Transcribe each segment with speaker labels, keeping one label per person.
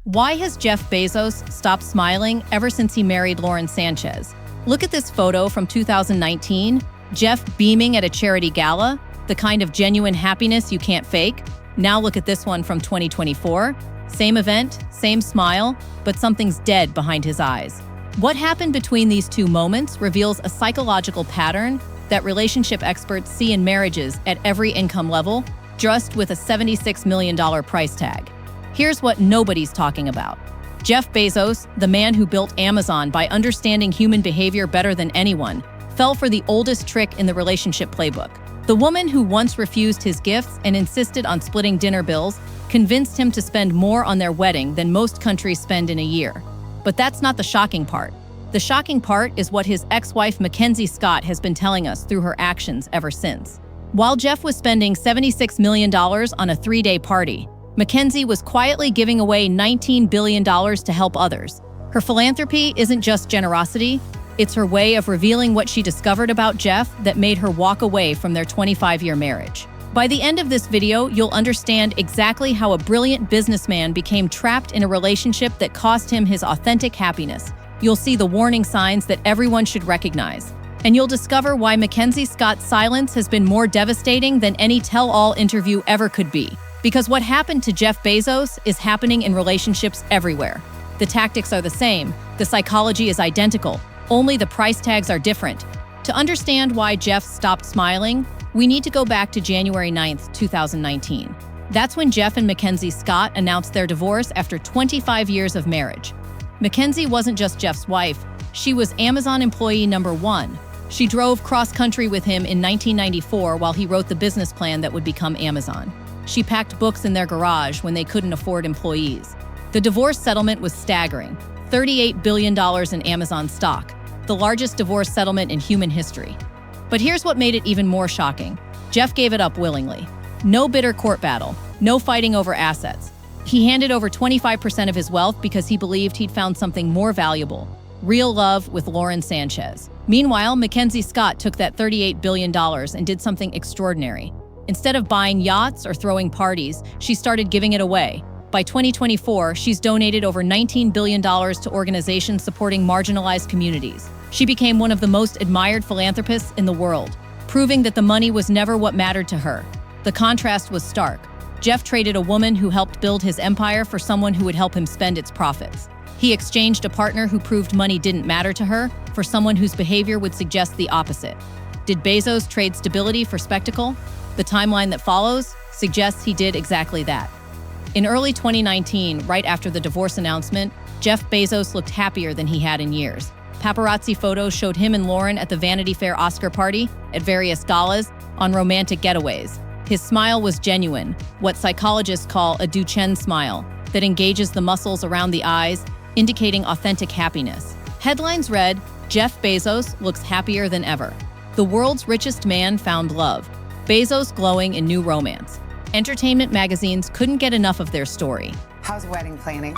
Speaker 1: Why has Jeff Bezos stopped smiling ever since he married Lauren Sanchez? Look at this photo from 2019, Jeff beaming at a charity gala, the kind of genuine happiness you can't fake. Now look at this one from 2024. Same event, same smile, but something's dead behind his eyes. What happened between these two moments reveals a psychological pattern that relationship experts see in marriages at every income level, just with a $76 million price tag. Here's what nobody's talking about. Jeff Bezos, the man who built Amazon by understanding human behavior better than anyone, fell for the oldest trick in the relationship playbook. The woman who once refused his gifts and insisted on splitting dinner bills convinced him to spend more on their wedding than most countries spend in a year. But that's not the shocking part. The shocking part is what his ex-wife Mackenzie Scott has been telling us through her actions ever since. While Jeff was spending $76 million on a 3-day party, Mackenzie was quietly giving away $19 billion to help others. Her philanthropy isn't just generosity, it's her way of revealing what she discovered about Jeff that made her walk away from their 25-year marriage. By the end of this video, you'll understand exactly how a brilliant businessman became trapped in a relationship that cost him his authentic happiness. You'll see the warning signs that everyone should recognize. And you'll discover why Mackenzie Scott's silence has been more devastating than any tell-all interview ever could be. Because what happened to Jeff Bezos is happening in relationships everywhere. The tactics are the same, the psychology is identical, only the price tags are different. To understand why Jeff stopped smiling, we need to go back to January 9th, 2019. That's when Jeff and Mackenzie Scott announced their divorce after 25 years of marriage. Mackenzie wasn't just Jeff's wife, she was Amazon employee number 1. She drove cross-country with him in 1994 while he wrote the business plan that would become Amazon. She packed books in their garage when they couldn't afford employees. The divorce settlement was staggering, $38 billion in Amazon stock, the largest divorce settlement in human history. But here's what made it even more shocking. Jeff gave it up willingly. No bitter court battle, no fighting over assets. He handed over 25% of his wealth because he believed he'd found something more valuable, real love with Lauren Sanchez. Meanwhile, Mackenzie Scott took that $38 billion and did something extraordinary. Instead of buying yachts or throwing parties, she started giving it away. By 2024, she's donated over $19 billion to organizations supporting marginalized communities. She became one of the most admired philanthropists in the world, proving that the money was never what mattered to her. The contrast was stark. Jeff traded a woman who helped build his empire for someone who would help him spend its profits. He exchanged a partner who proved money didn't matter to her for someone whose behavior would suggest the opposite. Did Bezos trade stability for spectacle? The timeline that follows suggests he did exactly that. In early 2019, right after the divorce announcement, Jeff Bezos looked happier than he had in years. Paparazzi photos showed him and Lauren at the Vanity Fair Oscar party, at various galas, on romantic getaways. His smile was genuine, what psychologists call a Duchenne smile, that engages the muscles around the eyes, indicating authentic happiness. Headlines read, "Jeff Bezos looks happier than ever. The world's richest man found love. Bezos glowing in new romance." Entertainment magazines couldn't get enough of their story.
Speaker 2: How's wedding planning?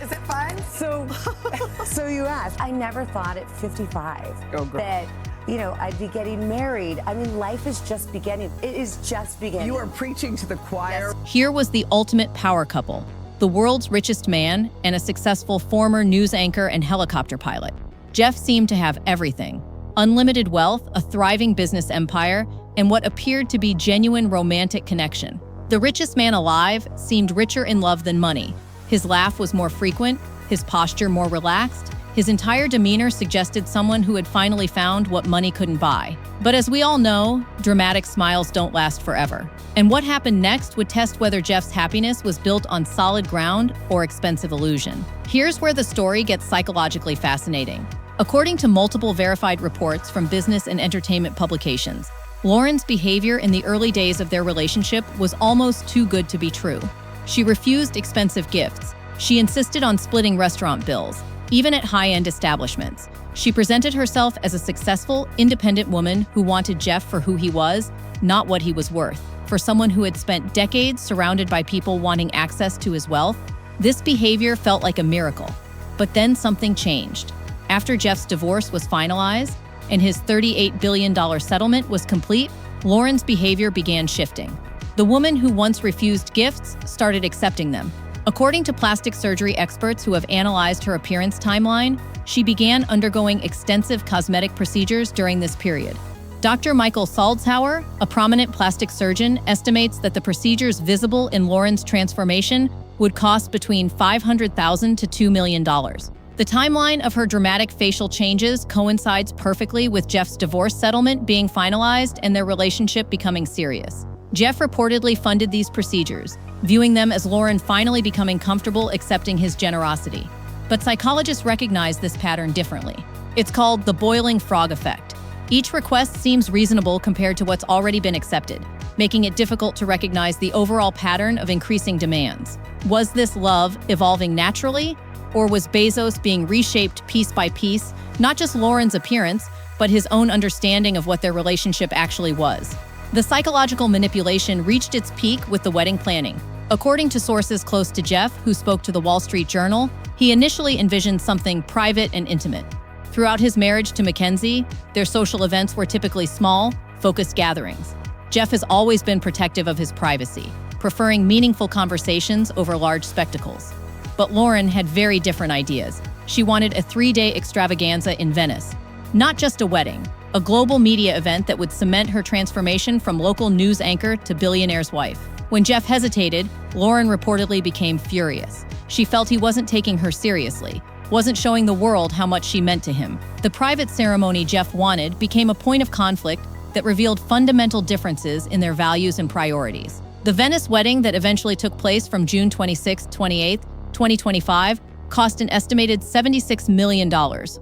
Speaker 2: Is it fun?
Speaker 3: So you asked. I never thought at 55 that, I'd be getting married. I mean, life is just beginning. It is just beginning.
Speaker 2: You are preaching to the choir.
Speaker 3: Yes.
Speaker 1: Here was the ultimate power couple, the world's richest man and a successful former news anchor and helicopter pilot. Jeff seemed to have everything: unlimited wealth, a thriving business empire, and what appeared to be genuine romantic connection. The richest man alive seemed richer in love than money. His laugh was more frequent, his posture more relaxed, his entire demeanor suggested someone who had finally found what money couldn't buy. But as we all know, dramatic smiles don't last forever. And what happened next would test whether Jeff's happiness was built on solid ground or expensive illusion. Here's where the story gets psychologically fascinating. According to multiple verified reports from business and entertainment publications, Lauren's behavior in the early days of their relationship was almost too good to be true. She refused expensive gifts. She insisted on splitting restaurant bills, even at high-end establishments. She presented herself as a successful, independent woman who wanted Jeff for who he was, not what he was worth. For someone who had spent decades surrounded by people wanting access to his wealth, this behavior felt like a miracle. But then something changed. After Jeff's divorce was finalized and his $38 billion settlement was complete, Lauren's behavior began shifting. The woman who once refused gifts started accepting them. According to plastic surgery experts who have analyzed her appearance timeline, she began undergoing extensive cosmetic procedures during this period. Dr. Michael Salzhauer, a prominent plastic surgeon, estimates that the procedures visible in Lauren's transformation would cost between $500,000 to $2 million. The timeline of her dramatic facial changes coincides perfectly with Jeff's divorce settlement being finalized and their relationship becoming serious. Jeff reportedly funded these procedures, viewing them as Lauren finally becoming comfortable accepting his generosity. But psychologists recognize this pattern differently. It's called the boiling frog effect. Each request seems reasonable compared to what's already been accepted, making it difficult to recognize the overall pattern of increasing demands. Was this love evolving naturally, or was Bezos being reshaped piece by piece, not just Lauren's appearance, but his own understanding of what their relationship actually was? The psychological manipulation reached its peak with the wedding planning. According to sources close to Jeff, who spoke to the Wall Street Journal, he initially envisioned something private and intimate. Throughout his marriage to Mackenzie, their social events were typically small, focused gatherings. Jeff has always been protective of his privacy, preferring meaningful conversations over large spectacles. But Lauren had very different ideas. She wanted a 3-day extravaganza in Venice. Not just a wedding, a global media event that would cement her transformation from local news anchor to billionaire's wife. When Jeff hesitated, Lauren reportedly became furious. She felt he wasn't taking her seriously, wasn't showing the world how much she meant to him. The private ceremony Jeff wanted became a point of conflict that revealed fundamental differences in their values and priorities. The Venice wedding that eventually took place from June 26-28, 2025, cost an estimated $76 million,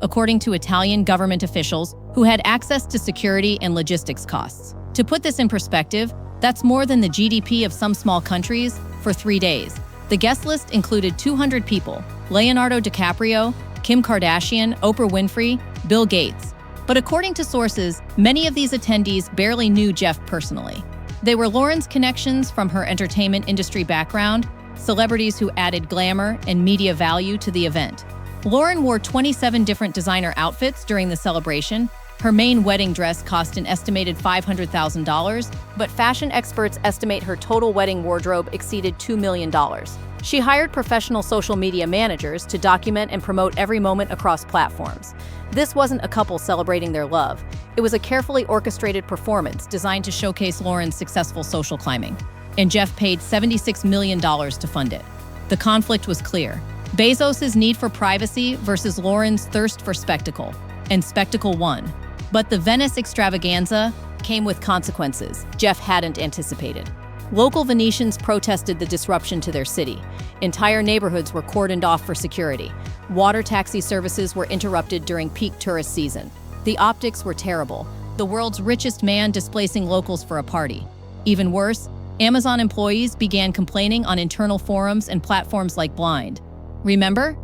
Speaker 1: according to Italian government officials who had access to security and logistics costs. To put this in perspective, that's more than the GDP of some small countries for 3 days. The guest list included 200 people: Leonardo DiCaprio, Kim Kardashian, Oprah Winfrey, Bill Gates. But according to sources, many of these attendees barely knew Jeff personally. They were Lauren's connections from her entertainment industry background, celebrities who added glamour and media value to the event. Lauren wore 27 different designer outfits during the celebration. Her main wedding dress cost an estimated $500,000, but fashion experts estimate her total wedding wardrobe exceeded $2 million. She hired professional social media managers to document and promote every moment across platforms. This wasn't a couple celebrating their love. It was a carefully orchestrated performance designed to showcase Lauren's successful social climbing. And Jeff paid $76 million to fund it. The conflict was clear: Bezos' need for privacy versus Lauren's thirst for spectacle. And spectacle won. But the Venice extravaganza came with consequences Jeff hadn't anticipated. Local Venetians protested the disruption to their city. Entire neighborhoods were cordoned off for security. Water taxi services were interrupted during peak tourist season. The optics were terrible: the world's richest man displacing locals for a party. Even worse, Amazon employees began complaining on internal forums and platforms like Blind. Remember?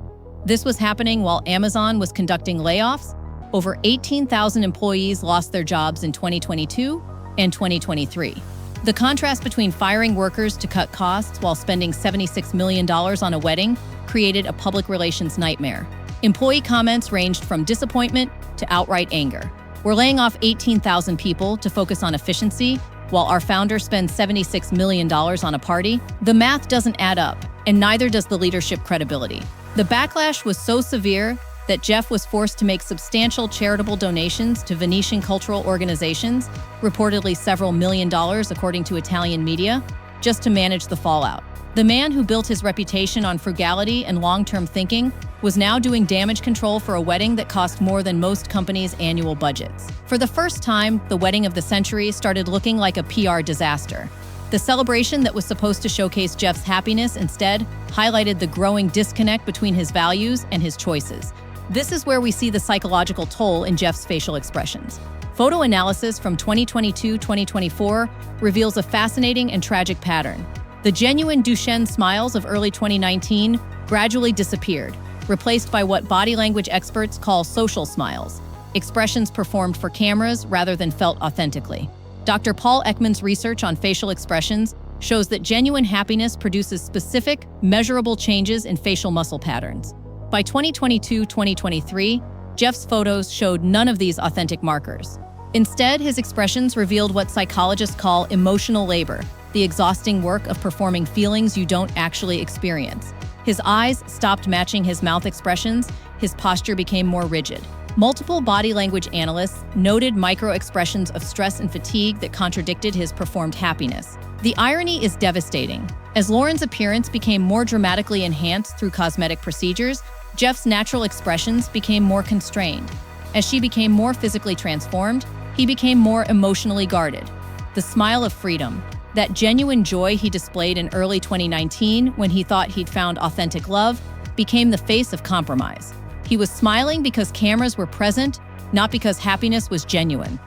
Speaker 1: This was happening while Amazon was conducting layoffs. Over 18,000 employees lost their jobs in 2022 and 2023. The contrast between firing workers to cut costs while spending $76 million on a wedding created a public relations nightmare. Employee comments ranged from disappointment to outright anger. We're laying off 18,000 people to focus on efficiency, while our founder spends $76 million on a party. The math doesn't add up, and neither does the leadership credibility. The backlash was so severe that Jeff was forced to make substantial charitable donations to Venetian cultural organizations, reportedly several million dollars according to Italian media, just to manage the fallout. The man who built his reputation on frugality and long-term thinking was now doing damage control for a wedding that cost more than most companies' annual budgets. For the first time, the wedding of the century started looking like a PR disaster. The celebration that was supposed to showcase Jeff's happiness instead highlighted the growing disconnect between his values and his choices. This is where we see the psychological toll in Jeff's facial expressions. Photo analysis from 2022-2024 reveals a fascinating and tragic pattern. The genuine Duchenne smiles of early 2019 gradually disappeared, replaced by what body language experts call social smiles, expressions performed for cameras rather than felt authentically. Dr. Paul Ekman's research on facial expressions shows that genuine happiness produces specific, measurable changes in facial muscle patterns. By 2022-2023, Jeff's photos showed none of these authentic markers. Instead, his expressions revealed what psychologists call emotional labor, the exhausting work of performing feelings you don't actually experience. His eyes stopped matching his mouth expressions, his posture became more rigid. Multiple body language analysts noted micro-expressions of stress and fatigue that contradicted his performed happiness. The irony is devastating. As Lauren's appearance became more dramatically enhanced through cosmetic procedures, Jeff's natural expressions became more constrained. As she became more physically transformed, he became more emotionally guarded. The smile of freedom, that genuine joy he displayed in early 2019 when he thought he'd found authentic love, became the face of compromise. He was smiling because cameras were present, not because happiness was genuine.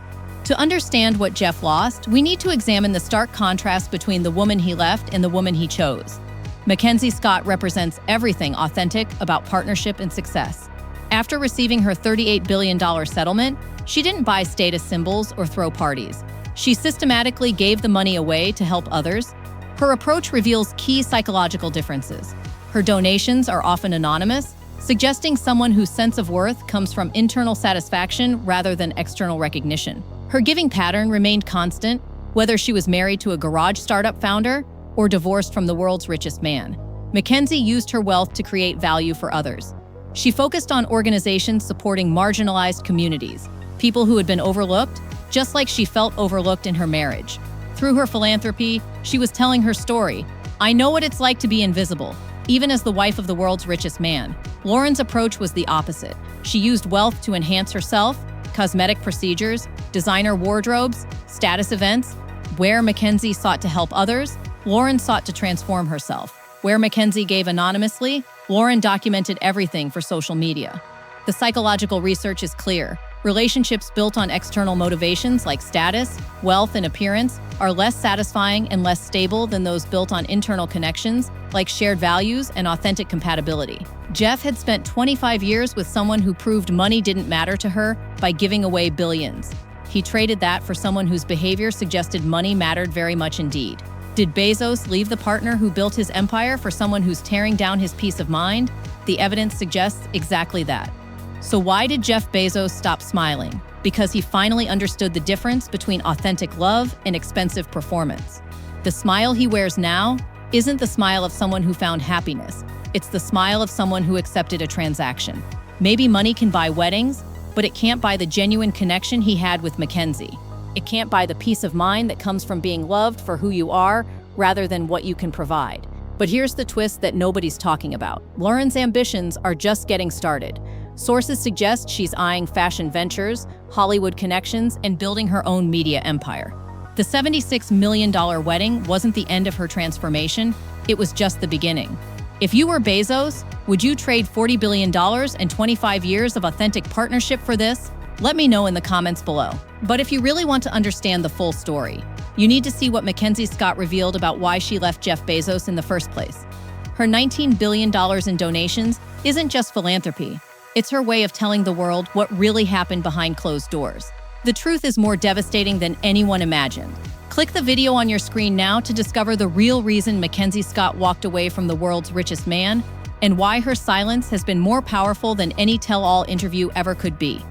Speaker 1: To understand what Jeff lost, we need to examine the stark contrast between the woman he left and the woman he chose. Mackenzie Scott represents everything authentic about partnership and success. After receiving her $38 billion settlement, she didn't buy status symbols or throw parties. She systematically gave the money away to help others. Her approach reveals key psychological differences. Her donations are often anonymous, suggesting someone whose sense of worth comes from internal satisfaction rather than external recognition. Her giving pattern remained constant, whether she was married to a garage startup founder or divorced from the world's richest man. Mackenzie used her wealth to create value for others. She focused on organizations supporting marginalized communities, people who had been overlooked, just like she felt overlooked in her marriage. Through her philanthropy, she was telling her story. I know what it's like to be invisible, even as the wife of the world's richest man. Lauren's approach was the opposite. She used wealth to enhance herself, cosmetic procedures, designer wardrobes, status events. Where Mackenzie sought to help others, Lauren sought to transform herself. Where Mackenzie gave anonymously, Lauren documented everything for social media. The psychological research is clear. Relationships built on external motivations like status, wealth, and appearance are less satisfying and less stable than those built on internal connections like shared values and authentic compatibility. Jeff had spent 25 years with someone who proved money didn't matter to her by giving away billions. He traded that for someone whose behavior suggested money mattered very much indeed. Did Bezos leave the partner who built his empire for someone who's tearing down his peace of mind? The evidence suggests exactly that. So why did Jeff Bezos stop smiling? Because he finally understood the difference between authentic love and expensive performance. The smile he wears now isn't the smile of someone who found happiness. It's the smile of someone who accepted a transaction. Maybe money can buy weddings, but it can't buy the genuine connection he had with Mackenzie. It can't buy the peace of mind that comes from being loved for who you are rather than what you can provide. But here's the twist that nobody's talking about. Lauren's ambitions are just getting started. Sources suggest she's eyeing fashion ventures, Hollywood connections, and building her own media empire. The $76 million wedding wasn't the end of her transformation, it was just the beginning. If you were Bezos, would you trade $40 billion and 25 years of authentic partnership for this? Let me know in the comments below. But if you really want to understand the full story, you need to see what Mackenzie Scott revealed about why she left Jeff Bezos in the first place. Her $19 billion in donations isn't just philanthropy. It's her way of telling the world what really happened behind closed doors. The truth is more devastating than anyone imagined. Click the video on your screen now to discover the real reason Mackenzie Scott walked away from the world's richest man and why her silence has been more powerful than any tell-all interview ever could be.